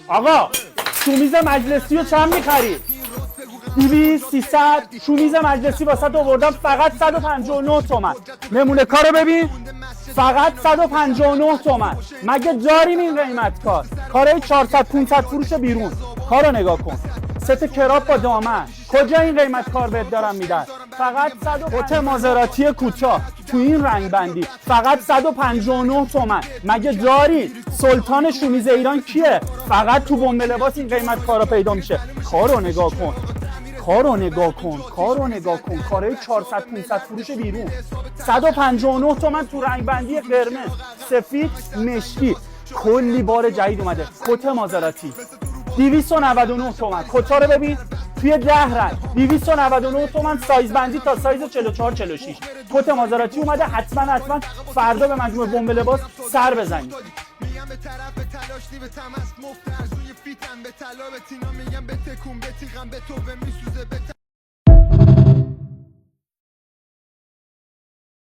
آقا شومیز مجلسی رو چند میخری؟ 200 300 شومیز مجلسی واسه آوردم فقط 159 تومن. نمونه کارو ببین، فقط 159 تومن. مگه داریم این قیمت کارای 400 500 فروش بیرون؟ کارو نگاه کن، ست کراپ با دامن، کجا این قیمت کار بهت دارم میدن؟ فقط 100 کت مازراتی کوتاه تو این رنگ بندی فقط 159 تومن. مگه داری؟ سلطان شومیز ایران کیه؟ فقط تو بمب لباس این قیمت کارا پیدا میشه. کارو نگاه کن، کارو نگاه کن، کارو نگاه کن. کارای 400 500 فروش بیرون 159 تومن تو رنگ بندی قرمز، سفید، مشکی. کلی بار جدید اومده. کت مازراتی 299 تومن. کتا رو ببین توی 10 رنگ 299 تومن، سایز بندی تا سایز 44 46. کت مازراتی اومده. حتما فردا به مجموعه بمب لباس سر بزنید. میگم به طرف تلاش به تمس مفت ارزوی فیتن به طلا به تینا میگم به تکون به تیغم به تو به میسوزه به